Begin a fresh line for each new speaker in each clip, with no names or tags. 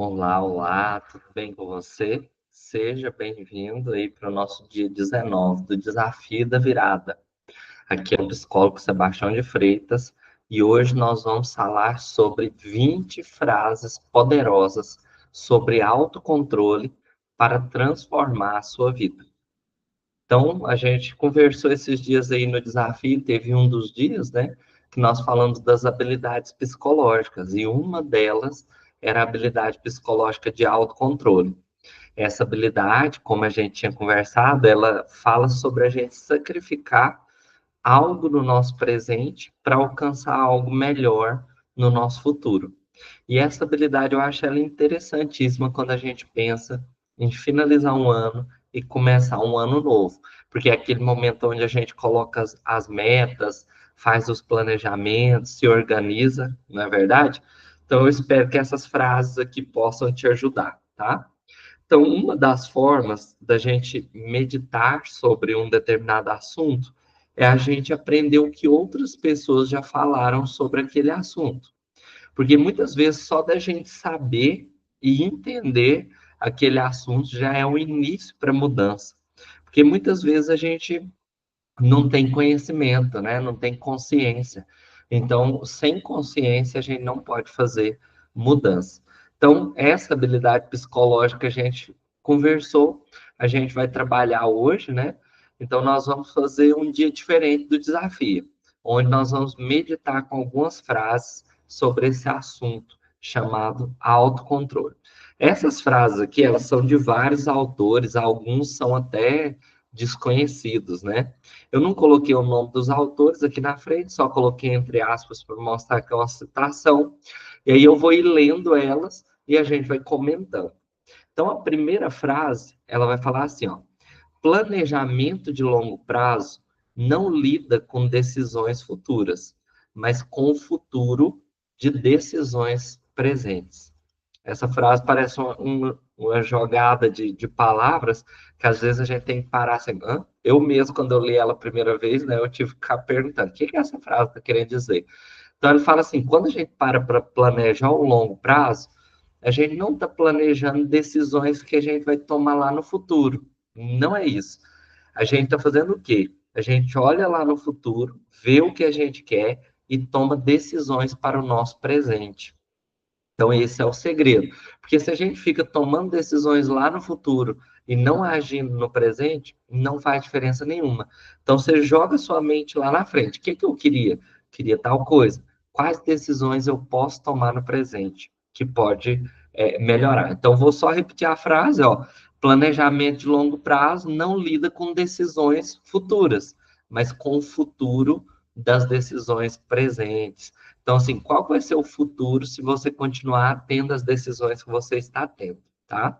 Olá, olá, tudo bem com você? Seja bem-vindo aí para o nosso dia 19 do Desafio da Virada. Aqui é o psicólogo Sebastião de Freitas e hoje nós vamos falar sobre 20 frases poderosas sobre autocontrole para transformar a sua vida. Então, a gente conversou esses dias aí no desafio, teve um dos dias, né, que nós falamos das habilidades psicológicas, e uma delas era a habilidade psicológica de autocontrole. Essa habilidade, como a gente tinha conversado, ela fala sobre a gente sacrificar algo no nosso presente para alcançar algo melhor no nosso futuro. E essa habilidade eu acho ela interessantíssima quando a gente pensa em finalizar um ano e começar um ano novo, porque é aquele momento onde a gente coloca as metas, faz os planejamentos, se organiza, não é verdade? Então eu espero que essas frases aqui possam te ajudar, tá? Então, uma das formas da gente meditar sobre um determinado assunto é a gente aprender o que outras pessoas já falaram sobre aquele assunto. Porque muitas vezes só da gente saber e entender aquele assunto já é o início para a mudança. Porque muitas vezes a gente não tem conhecimento, né? Não tem consciência. Então, sem consciência, a gente não pode fazer mudança. Então, essa habilidade psicológica que a gente conversou, a gente vai trabalhar hoje, né? Então, nós vamos fazer um dia diferente do desafio, onde nós vamos meditar com algumas frases sobre esse assunto chamado autocontrole. Essas frases aqui, elas são de vários autores, alguns são até desconhecidos, né? Eu não coloquei o nome dos autores aqui na frente, só coloquei entre aspas para mostrar que é uma citação. E aí eu vou ir lendo elas e a gente vai comentando. Então, a primeira frase, ela vai falar assim, ó: planejamento de longo prazo não lida com decisões futuras, mas com o futuro de decisões presentes. Essa frase parece uma jogada de palavras que às vezes a gente tem que parar assim. Hã? Eu mesmo, quando eu li ela a primeira vez, né, eu tive que ficar perguntando: o que essa frase está querendo dizer? Então, ele fala assim: quando a gente para planejar o longo prazo, a gente não está planejando decisões que a gente vai tomar lá no futuro. Não é isso. A gente está fazendo o quê? A gente olha lá no futuro, vê o que a gente quer e toma decisões para o nosso presente. Então, esse é o segredo. Porque se a gente fica tomando decisões lá no futuro e não agindo no presente, não faz diferença nenhuma. Então, você joga sua mente lá na frente. O que que eu queria? Queria tal coisa. Quais decisões eu posso tomar no presente que pode melhorar? Então, vou só repetir a frase, ó. Planejamento de longo prazo não lida com decisões futuras, mas com o futuro das decisões presentes. Então, assim, qual vai ser o futuro se você continuar tendo as decisões que você está tendo, tá?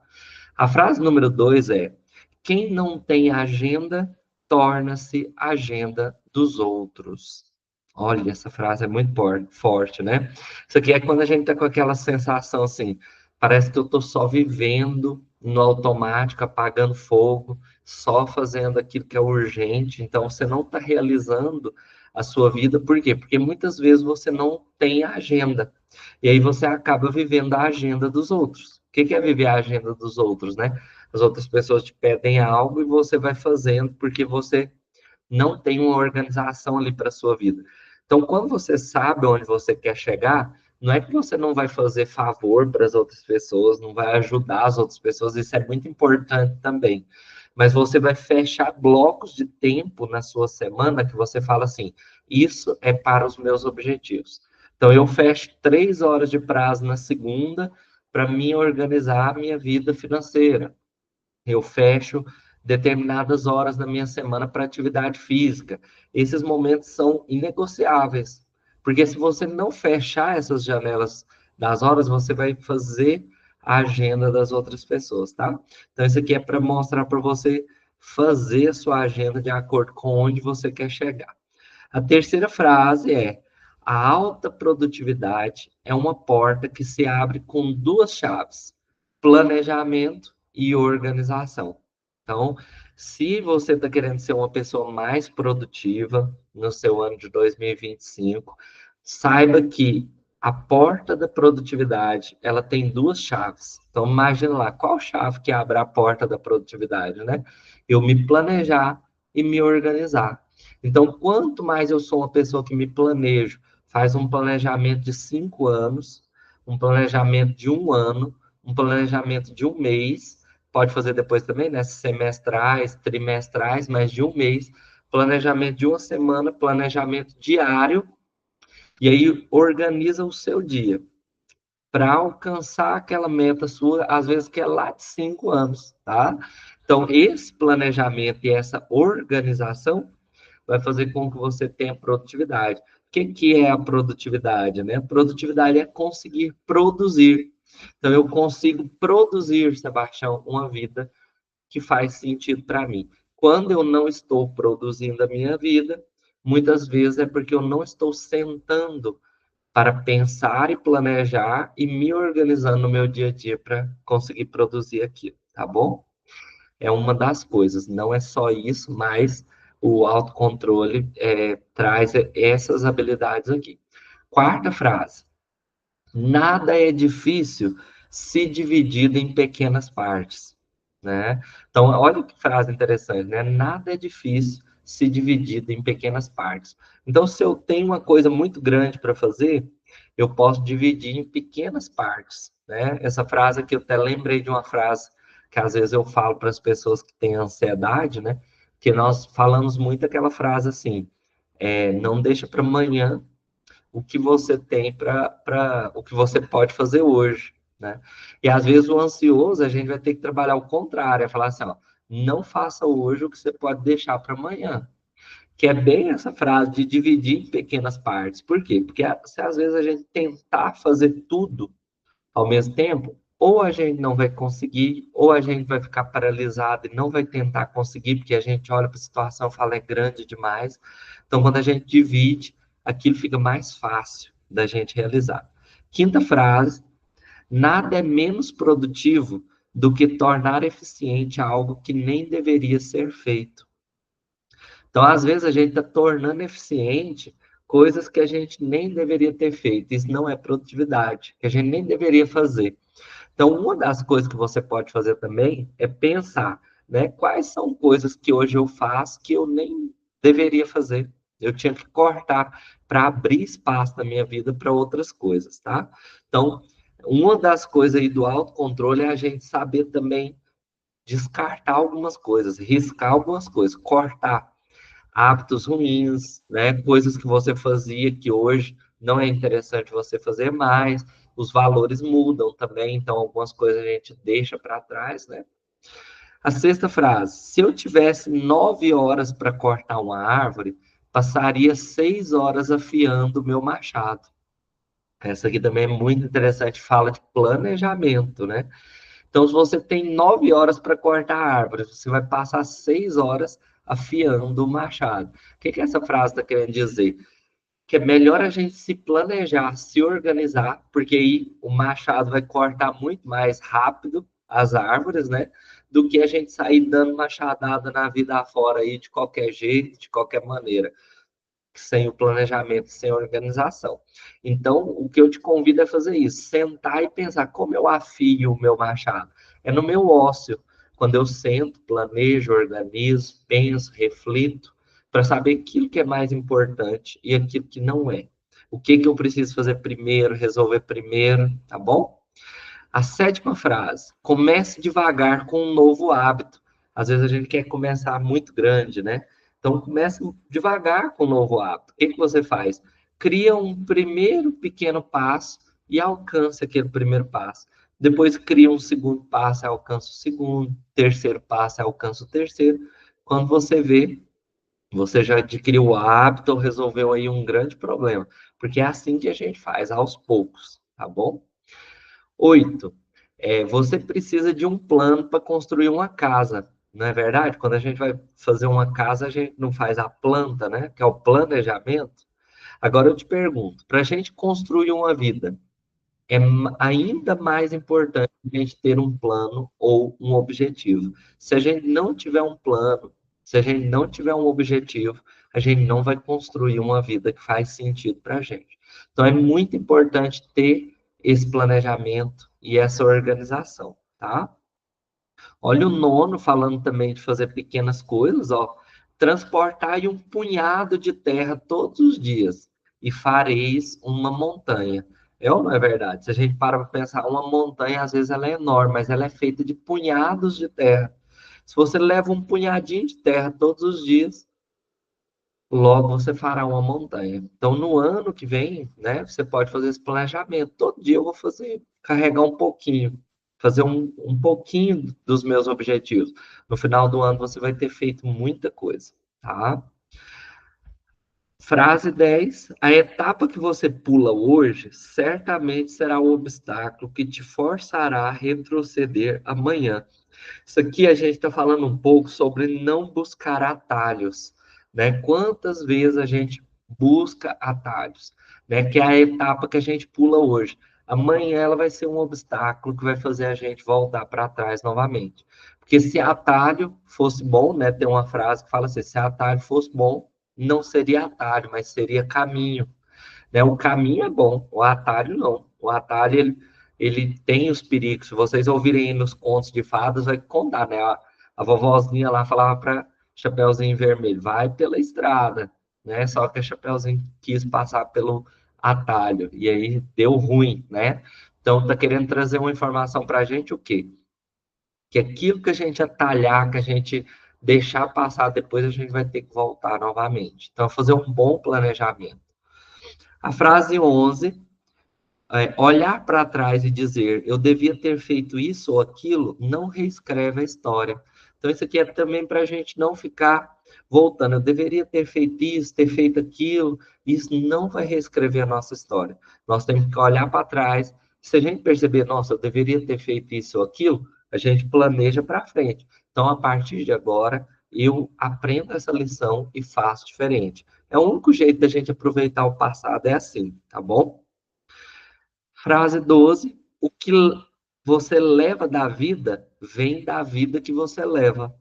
A frase número 2 é: quem não tem agenda, torna-se agenda dos outros. Olha, essa frase é muito forte, né? Isso aqui é quando a gente tá com aquela sensação assim, parece que eu tô só vivendo no automático, apagando fogo, só fazendo aquilo que é urgente, então você não está realizando a sua vida, por quê? Porque muitas vezes você não tem agenda, e aí você acaba vivendo a agenda dos outros. O que é viver a agenda dos outros, né? As outras pessoas te pedem algo e você vai fazendo porque você não tem uma organização ali para a sua vida. Então, quando você sabe onde você quer chegar, não é que você não vai fazer favor para as outras pessoas, não vai ajudar as outras pessoas, isso é muito importante também. Mas você vai fechar blocos de tempo na sua semana que você fala assim: isso é para os meus objetivos. Então, eu fecho 3 horas de prazo na segunda para me organizar a minha vida financeira. Eu fecho determinadas horas da minha semana para atividade física. Esses momentos são inegociáveis, porque se você não fechar essas janelas das horas, você vai fazer a agenda das outras pessoas, tá? Então, isso aqui é para mostrar para você fazer a sua agenda de acordo com onde você quer chegar. A terceira frase é: a alta produtividade é uma porta que se abre com duas chaves: planejamento e organização. Então, se você está querendo ser uma pessoa mais produtiva no seu ano de 2025, saiba que A porta da produtividade, ela tem duas chaves. Então, imagina lá, qual chave que abre a porta da produtividade, né? Eu me planejar e me organizar. Então, quanto mais eu sou uma pessoa que me planejo, faz um planejamento de 5 anos, um planejamento de um ano, um planejamento de um mês, pode fazer depois também, né? Semestrais, trimestrais, mas de um mês, planejamento de uma semana, planejamento diário, e aí organiza o seu dia para alcançar aquela meta sua, às vezes que é lá de 5 anos, tá? Então, esse planejamento e essa organização vai fazer com que você tenha produtividade. O que, que é a produtividade, né? Produtividade é conseguir produzir. Então, eu consigo produzir, Sebastião, uma vida que faz sentido para mim. Quando eu não estou produzindo a minha vida, muitas vezes é porque eu não estou sentando para pensar e planejar e me organizando no meu dia a dia para conseguir produzir aquilo, tá bom? É uma das coisas, não é só isso, mas o autocontrole traz essas habilidades aqui. Quarta frase: nada é difícil se dividido em pequenas partes, né? Então, olha que frase interessante, né? Nada é difícil se dividido em pequenas partes. Então, se eu tenho uma coisa muito grande para fazer, eu posso dividir em pequenas partes, né? Essa frase aqui eu até lembrei de uma frase que às vezes eu falo para as pessoas que têm ansiedade, né? Que nós falamos muito aquela frase assim, não deixa para amanhã o que você tem para o que você pode fazer hoje, né? E às vezes o ansioso a gente vai ter que trabalhar o contrário, é falar assim, ó, não faça hoje o que você pode deixar para amanhã. Que é bem essa frase de dividir em pequenas partes. Por quê? Porque se às vezes a gente tentar fazer tudo ao mesmo tempo, ou a gente não vai conseguir, ou a gente vai ficar paralisado e não vai tentar conseguir, porque a gente olha para a situação e fala é grande demais. Então, quando a gente divide, aquilo fica mais fácil da gente realizar. Quinta frase: nada é menos produtivo do que tornar eficiente algo que nem deveria ser feito. Então, às vezes, a gente está tornando eficiente coisas que a gente nem deveria ter feito. Isso não é produtividade, que a gente nem deveria fazer. Então, uma das coisas que você pode fazer também é pensar, né, quais são coisas que hoje eu faço que eu nem deveria fazer. Eu tinha que cortar para abrir espaço na minha vida para outras coisas, tá? Então, uma das coisas aí do autocontrole é a gente saber também descartar algumas coisas, riscar algumas coisas, cortar hábitos ruins, né? Coisas que você fazia que hoje não é interessante você fazer mais. Os valores mudam também, então algumas coisas a gente deixa para trás, né? A sexta frase: se eu tivesse 9 horas para cortar uma árvore, passaria 6 horas afiando o meu machado. Essa aqui também é muito interessante, fala de planejamento, né? Então, se você tem 9 horas para cortar a árvore, você vai passar 6 horas afiando o machado. O que que essa frase está querendo dizer? Que é melhor a gente se planejar, se organizar, porque aí o machado vai cortar muito mais rápido as árvores, né? Do que a gente sair dando machadada na vida afora aí de qualquer jeito, de qualquer maneira sem o planejamento, sem a organização. Então, o que eu te convido é fazer isso, sentar e pensar como eu afio o meu machado. É no meu ócio, quando eu sento, planejo, organizo, penso, reflito, para saber aquilo que é mais importante e aquilo que não é. O que que eu preciso fazer primeiro, resolver primeiro, tá bom? A sétima frase: comece devagar com um novo hábito. Às vezes a gente quer começar muito grande, né? Então comece devagar com um novo hábito. O que que você faz? Cria um primeiro pequeno passo e alcança aquele primeiro passo. Depois cria um segundo passo e alcança o segundo, terceiro passo e alcança o terceiro. Quando você vê, você já adquiriu o hábito ou resolveu aí um grande problema. Porque é assim que a gente faz, aos poucos, tá bom? 8. Você precisa de um plano para construir uma casa, não é verdade? Quando a gente vai fazer uma casa, a gente não faz a planta, né? Que é o planejamento. Agora eu te pergunto, para a gente construir uma vida, é ainda mais importante a gente ter um plano ou um objetivo. Se a gente não tiver um plano, se a gente não tiver um objetivo, a gente não vai construir uma vida que faz sentido para a gente. Então, é muito importante ter esse planejamento e essa organização, tá? Olha o nono falando também de fazer pequenas coisas, ó. Transportar um punhado de terra todos os dias e fareis uma montanha. É ou não é verdade? Se a gente para pensar, uma montanha, às vezes ela é enorme, mas ela é feita de punhados de terra. Se você leva um punhadinho de terra todos os dias, logo você fará uma montanha. Então, no ano que vem, né, você pode fazer esse planejamento. Todo dia eu vou fazer, carregar um pouquinho, fazer um pouquinho dos meus objetivos. No final do ano, você vai ter feito muita coisa, tá? Frase 10: a etapa que você pula hoje certamente será o obstáculo que te forçará a retroceder amanhã. Isso aqui a gente está falando um pouco sobre não buscar atalhos, né? Quantas vezes a gente busca atalhos, né? Que é a etapa que a gente pula hoje. Amanhã ela vai ser um obstáculo que vai fazer a gente voltar para trás novamente. Porque se atalho fosse bom, né? Tem uma frase que fala assim: se atalho fosse bom, não seria atalho, mas seria caminho, né? O caminho é bom, o atalho não. O atalho, ele tem os perigos. Se vocês ouvirem nos contos de fadas, vai contar, né? A vovozinha lá falava para Chapeuzinho Vermelho, vai pela estrada, né? Só que a Chapeuzinho quis passar pelo atalho, e aí deu ruim, né? Então, tá querendo trazer uma informação para a gente, o quê? Que aquilo que a gente atalhar, que a gente deixar passar, depois a gente vai ter que voltar novamente. Então, fazer um bom planejamento. A frase 11 olhar para trás e dizer eu devia ter feito isso ou aquilo, não reescreve a história. Então, isso aqui é também para a gente não ficar voltando. Eu deveria ter feito isso, ter feito aquilo. Isso não vai reescrever a nossa história. Nós temos que olhar para trás. Se a gente perceber, nossa, eu deveria ter feito isso ou aquilo, a gente planeja para frente. Então, a partir de agora, eu aprendo essa lição e faço diferente. É o único jeito da gente aproveitar o passado, é assim, tá bom? Frase 12: o que você leva da vida vem da vida que você leva.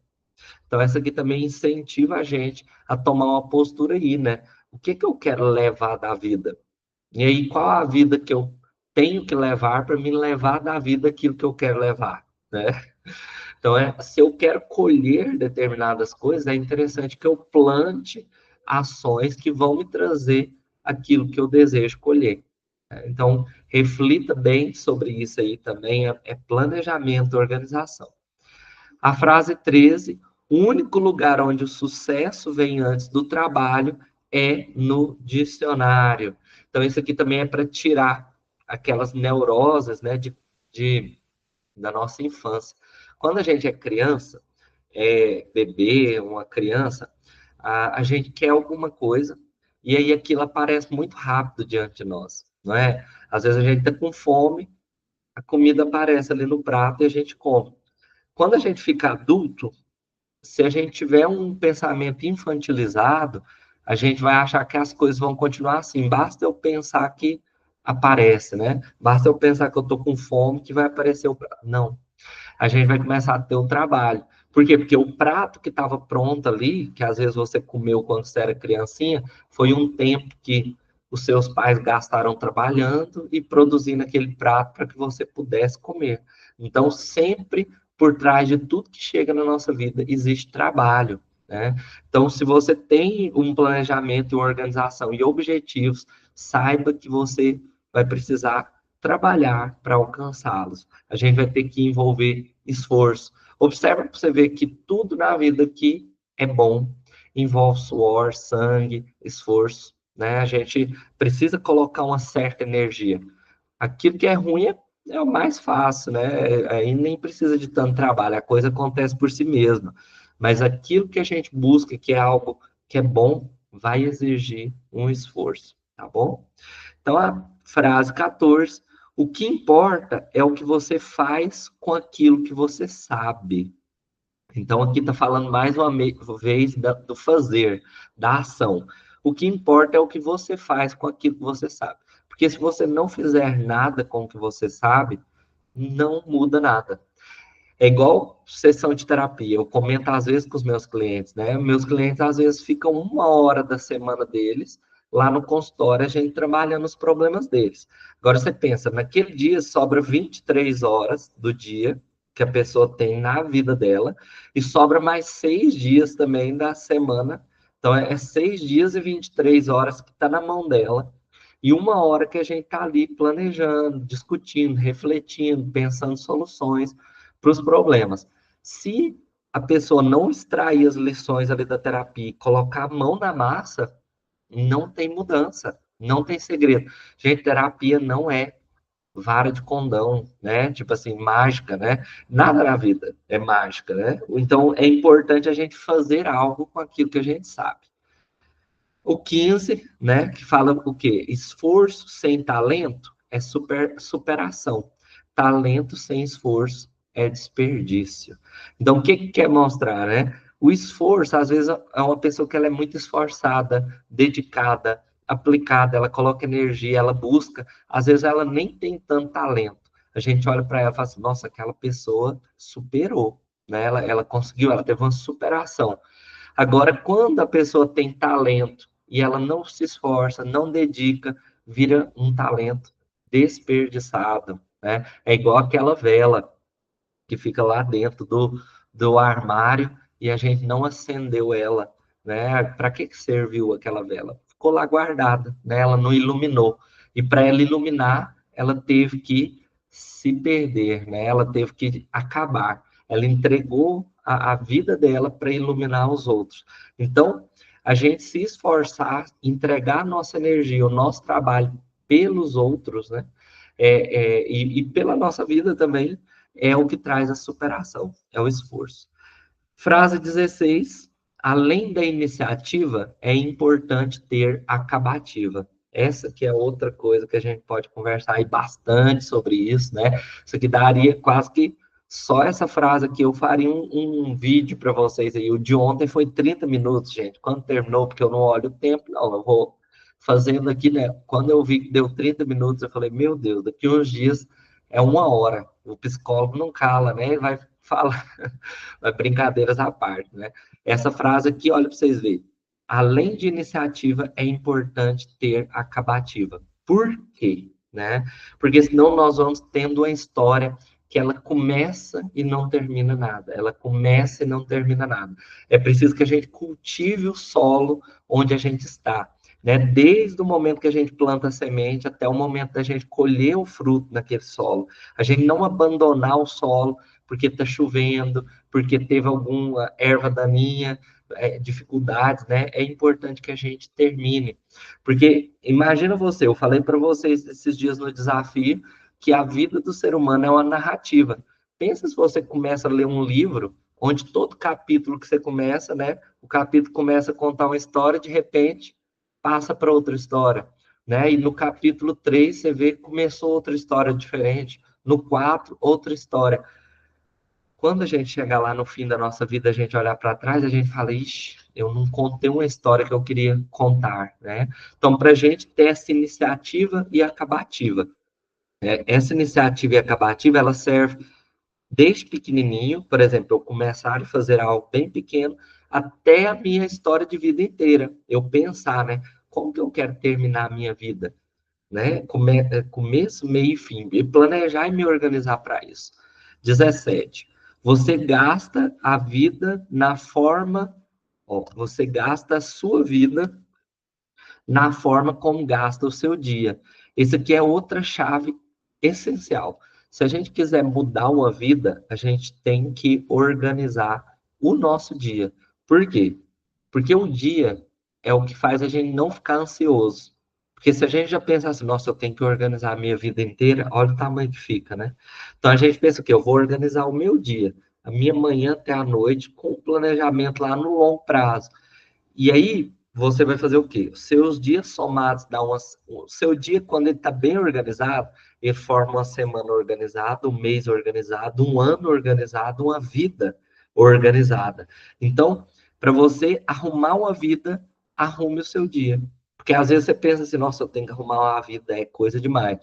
Então, essa aqui também incentiva a gente a tomar uma postura aí, né? O que que eu quero levar da vida? E aí, qual a vida que eu tenho que levar para me levar da vida aquilo que eu quero levar, né? Então, se eu quero colher determinadas coisas, é interessante que eu plante ações que vão me trazer aquilo que eu desejo colher. Então, reflita bem sobre isso aí também, é planejamento e organização. A frase 13: o único lugar onde o sucesso vem antes do trabalho é no dicionário. Então, isso aqui também é para tirar aquelas neuroses, né, da nossa infância. Quando a gente é criança, bebê, uma criança, a gente quer alguma coisa e aí aquilo aparece muito rápido diante de nós, não é? Às vezes a gente está com fome, a comida aparece ali no prato e a gente come. Quando a gente fica adulto, se a gente tiver um pensamento infantilizado, a gente vai achar que as coisas vão continuar assim. Basta eu pensar que aparece, né? Basta eu pensar que eu estou com fome que vai aparecer o prato. Não, a gente vai começar a ter um trabalho. Por quê? Porque o prato que estava pronto ali, que às vezes você comeu quando você era criancinha, foi um tempo que os seus pais gastaram trabalhando e produzindo aquele prato para que você pudesse comer. Então, sempre por trás de tudo que chega na nossa vida existe trabalho, né? Então, se você tem um planejamento, uma organização e objetivos, saiba que você vai precisar trabalhar para alcançá-los. A gente vai ter que envolver esforço. Observa para você ver que tudo na vida que é bom envolve suor, sangue, esforço, né? A gente precisa colocar uma certa energia. Aquilo que é ruim é o mais fácil, né? Aí nem precisa de tanto trabalho, a coisa acontece por si mesma. Mas aquilo que a gente busca, que é algo que é bom, vai exigir um esforço, tá bom? Então, a frase 14: o que importa é o que você faz com aquilo que você sabe. Então, aqui está falando mais uma vez do fazer, da ação. O que importa é o que você faz com aquilo que você sabe. Porque se você não fizer nada com o que você sabe, não muda nada. É igual sessão de terapia. Eu comento às vezes com os meus clientes, né? Meus clientes às vezes ficam uma hora da semana deles lá no consultório, a gente trabalhando os problemas deles. Agora você pensa, naquele dia sobra 23 horas do dia que a pessoa tem na vida dela, e sobra mais 6 dias também da semana. Então, é 6 dias e 23 horas que está na mão dela, e 1 hora que a gente está ali planejando, discutindo, refletindo, pensando soluções para os problemas. Se a pessoa não extrair as lições ali da terapia e colocar a mão na massa, não tem mudança, não tem segredo. Gente, terapia não é vara de condão, né? Tipo assim, mágica, né? Nada na vida é mágica, né? Então é importante a gente fazer algo com aquilo que a gente sabe. O 15, né, que fala o quê? Esforço sem talento é superação. Talento sem esforço é desperdício. Então, o que que quer mostrar, né? O esforço, às vezes, é uma pessoa que ela é muito esforçada, dedicada, aplicada, ela coloca energia, ela busca, às vezes ela nem tem tanto talento. A gente olha para ela e fala assim, nossa, aquela pessoa superou, né? Ela conseguiu, ela teve uma superação. Agora, quando a pessoa tem talento e ela não se esforça, não dedica, vira um talento desperdiçado, né? É igual aquela vela que fica lá dentro do armário e a gente não acendeu ela, né? Para que serviu aquela vela? Ficou lá guardada, né? Ela não iluminou. E para ela iluminar, ela teve que se perder, né? Ela teve que acabar. Ela entregou a vida dela para iluminar os outros. Então, a gente se esforçar, entregar a nossa energia, o nosso trabalho pelos outros, né? E pela nossa vida também, é o que traz a superação, é o esforço. Frase 16. Além da iniciativa, é importante ter acabativa. Essa que é outra coisa que a gente pode conversar aí bastante sobre isso, né? Isso aqui daria quase que só essa frase aqui, eu faria um vídeo para vocês aí. O de ontem foi 30 minutos, gente. Quando terminou, porque eu não olho o tempo, não, eu vou fazendo aqui, né? Quando eu vi que deu 30 minutos, eu falei, meu Deus, daqui uns dias é 1 hora. O psicólogo não cala, né? Ele vai falar, vai brincadeiras à parte, né? Essa frase aqui, olha para vocês verem. Além de iniciativa, é importante ter acabativa. Por quê? Né? Porque senão nós vamos tendo uma história que ela começa e não termina nada. Ela começa e não termina nada. É preciso que a gente cultive o solo onde a gente está, né? Desde o momento que a gente planta a semente até o momento da gente colher o fruto naquele solo. A gente não abandonar o solo porque está chovendo, porque teve alguma erva daninha, dificuldades, né? É importante que a gente termine. Porque imagina você, eu falei para vocês esses dias no desafio que a vida do ser humano é uma narrativa. Pensa se você começa a ler um livro onde todo capítulo que você começa, né? O capítulo começa a contar uma história, de repente passa para outra história, né? E no capítulo 3 você vê que começou outra história diferente. No 4, outra história. Quando a gente chegar lá no fim da nossa vida, a gente olhar para trás, a gente fala, ixi, eu não contei uma história que eu queria contar, né? Então, para a gente ter essa iniciativa e acabativa. Essa iniciativa e acabativa, ela serve desde pequenininho, por exemplo, eu começar a fazer algo bem pequeno, até a minha história de vida inteira. Eu pensar, né? Como que eu quero terminar a minha vida? Né? Começo, meio e fim. E planejar e me organizar para isso. 17. Você gasta a vida na forma, ó, você gasta a sua vida na forma como gasta o seu dia. Esse aqui é outra chave essencial. Se a gente quiser mudar uma vida, a gente tem que organizar o nosso dia. Por quê? Porque o dia é o que faz a gente não ficar ansioso. Porque se a gente já pensa assim, nossa, eu tenho que organizar a minha vida inteira, olha o tamanho que fica, né? Então a gente pensa que eu vou organizar o meu dia, a minha manhã até a noite, com o planejamento lá no longo prazo. E aí, você vai fazer o quê? Os seus dias somados dá o seu dia, quando ele está bem organizado, ele forma uma semana organizada, um mês organizado, um ano organizado, uma vida organizada. Então, para você arrumar uma vida, arrume o seu dia. Porque às vezes você pensa assim, nossa, eu tenho que arrumar uma vida, é coisa demais.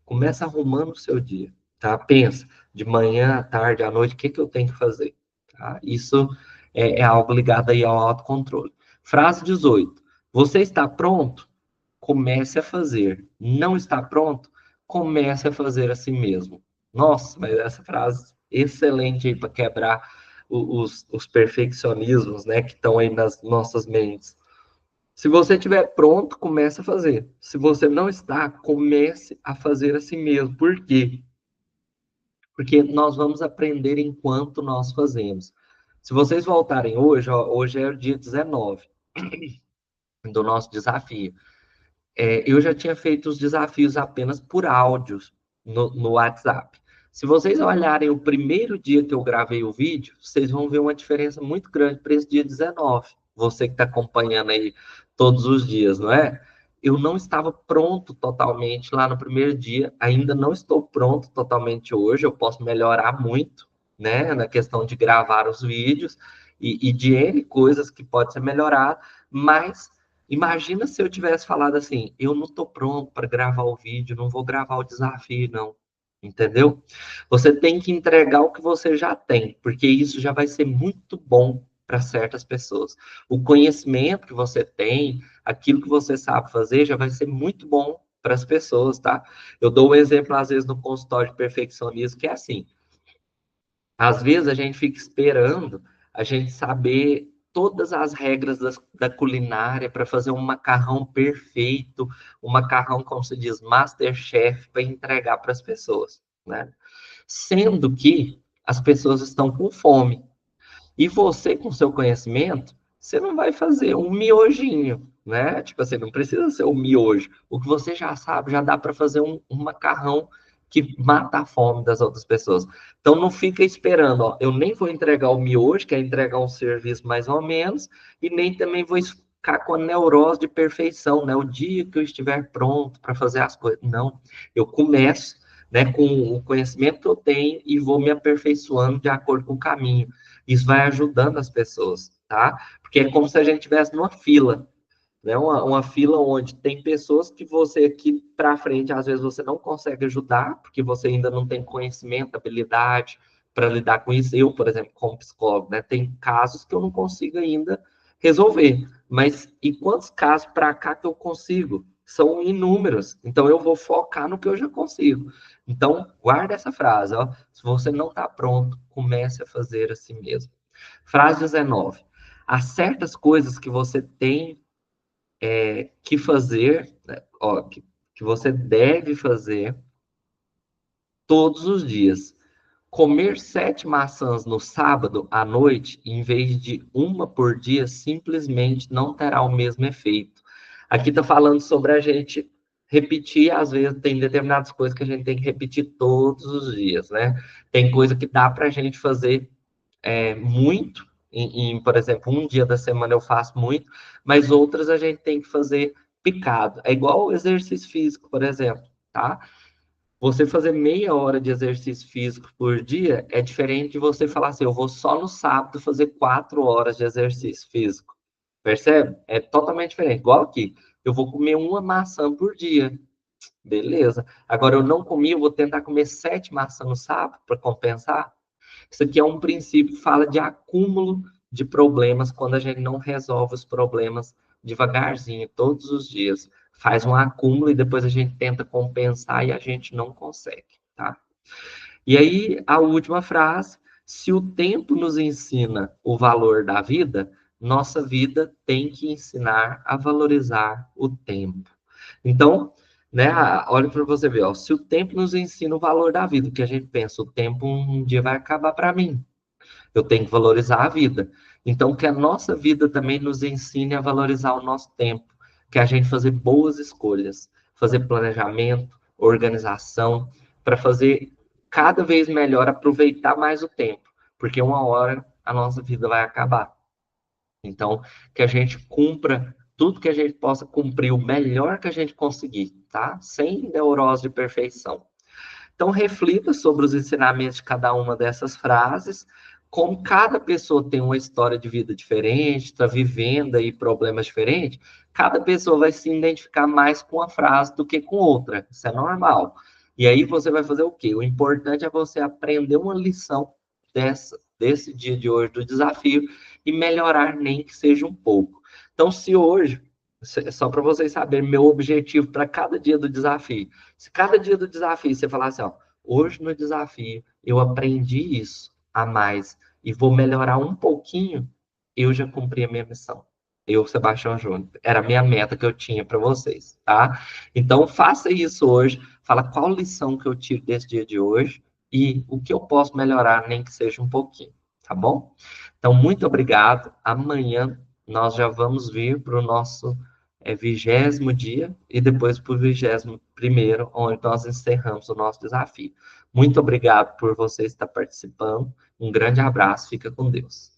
Começa arrumando o seu dia, tá? Pensa, de manhã, à tarde, à noite, o que que eu tenho que fazer? Tá? Isso é algo ligado aí ao autocontrole. Frase 18. Você está pronto? comece a fazer. Não está pronto? Comece a fazer assim mesmo. Nossa, mas essa frase excelente aí para quebrar os perfeccionismos, né, que estão aí nas nossas mentes. Se você estiver pronto, comece a fazer. Se você não está, comece a fazer assim mesmo. Por quê? Porque nós vamos aprender enquanto nós fazemos. Se vocês voltarem hoje, ó, hoje é o dia 19 do nosso desafio. Eu já tinha feito os desafios apenas por áudios no WhatsApp. Se vocês olharem o primeiro dia que eu gravei o vídeo, vocês vão ver uma diferença muito grande para esse dia 19. Você que está acompanhando aí todos os dias, não é? Eu não estava pronto totalmente lá no primeiro dia, ainda não estou pronto totalmente hoje, eu posso melhorar muito, né, na questão de gravar os vídeos e de N coisas que pode ser melhorado, mas imagina se eu tivesse falado assim, eu não estou pronto para gravar o vídeo, não vou gravar o desafio, não. Entendeu? Você tem que entregar o que você já tem, porque isso já vai ser muito bom para certas pessoas. O conhecimento que você tem, aquilo que você sabe fazer, já vai ser muito bom para as pessoas, tá? Eu dou um exemplo, às vezes, no consultório de perfeccionismo, que é assim. Às vezes a gente fica esperando a gente saber todas as regras da culinária para fazer um macarrão perfeito, um macarrão, como se diz, Masterchef, para entregar para as pessoas, né? Sendo que as pessoas estão com fome. E você, com seu conhecimento, você não vai fazer um miojinho, né? Tipo assim, não precisa ser um miojo. O que você já sabe, já dá para fazer um macarrão que mata a fome das outras pessoas. Então não fica esperando, ó, eu nem vou entregar o miojo, que é entregar um serviço mais ou menos, e nem também vou ficar com a neurose de perfeição, né? O dia que eu estiver pronto para fazer as coisas. Não, eu começo, né, com o conhecimento que eu tenho e vou me aperfeiçoando de acordo com o caminho. Isso vai ajudando as pessoas, tá? Porque é como se a gente estivesse numa fila, né? Uma fila onde tem pessoas que você aqui para frente, às vezes você não consegue ajudar, porque você ainda não tem conhecimento, habilidade para lidar com isso. Eu, por exemplo, como psicólogo, né? Tem casos que eu não consigo ainda resolver. Mas e quantos casos para cá que eu consigo? São inúmeros. Então eu vou focar no que eu já consigo. Então, guarda essa frase, ó. Se você não está pronto, comece a fazer assim mesmo. Frase 19. Há certas coisas que você tem que fazer, né, ó, que você deve fazer todos os dias. Comer 7 maçãs no sábado à noite, em vez de uma por dia, simplesmente não terá o mesmo efeito. Aqui está falando sobre a gente repetir, às vezes tem determinadas coisas que a gente tem que repetir todos os dias, né? Tem coisa que dá para a gente fazer muito, por exemplo, um dia da semana eu faço muito, mas outras a gente tem que fazer picado. É igual o exercício físico, por exemplo, tá? Você fazer meia hora de exercício físico por dia é diferente de você falar assim, eu vou só no sábado fazer 4 horas de exercício físico. Percebe? É totalmente diferente. Igual aqui, eu vou comer uma maçã por dia. Beleza. Agora eu não comi, eu vou tentar comer 7 maçãs no sábado para compensar. Isso aqui é um princípio que fala de acúmulo de problemas quando a gente não resolve os problemas devagarzinho, todos os dias. Faz um acúmulo e depois a gente tenta compensar e a gente não consegue, tá? E aí, a última frase: se o tempo nos ensina o valor da vida, nossa vida tem que ensinar a valorizar o tempo. Então, né, olha para você ver, ó, se o tempo nos ensina o valor da vida, o que a gente pensa, o tempo um dia vai acabar para mim. Eu tenho que valorizar a vida. Então, que a nossa vida também nos ensine a valorizar o nosso tempo, que a gente fazer boas escolhas, fazer planejamento, organização, para fazer cada vez melhor, aproveitar mais o tempo, porque uma hora a nossa vida vai acabar. Então, que a gente cumpra tudo que a gente possa cumprir o melhor que a gente conseguir, tá? Sem neurose de perfeição. Então, reflita sobre os ensinamentos de cada uma dessas frases. Como cada pessoa tem uma história de vida diferente, está vivendo aí problemas diferentes, cada pessoa vai se identificar mais com a frase do que com outra. Isso é normal. E aí você vai fazer o quê? O importante é você aprender uma lição desse dia de hoje, do desafio, e melhorar nem que seja um pouco. Então, se hoje Só para vocês saberem meu objetivo para cada dia do desafio. Se cada dia do desafio você falar assim, ó, hoje no desafio eu aprendi isso a mais e vou melhorar um pouquinho, eu já cumpri a minha missão. Eu, Sebastião Júnior, era a minha meta que eu tinha para vocês, tá? Então faça isso hoje, fala qual lição que eu tiro desse dia de hoje e o que eu posso melhorar, nem que seja um pouquinho, tá bom? Então, muito obrigado. Amanhã nós já vamos vir para o nosso 20º dia e depois para o 21º, onde nós encerramos o nosso desafio. Muito obrigado por você estar participando. Um grande abraço, fica com Deus.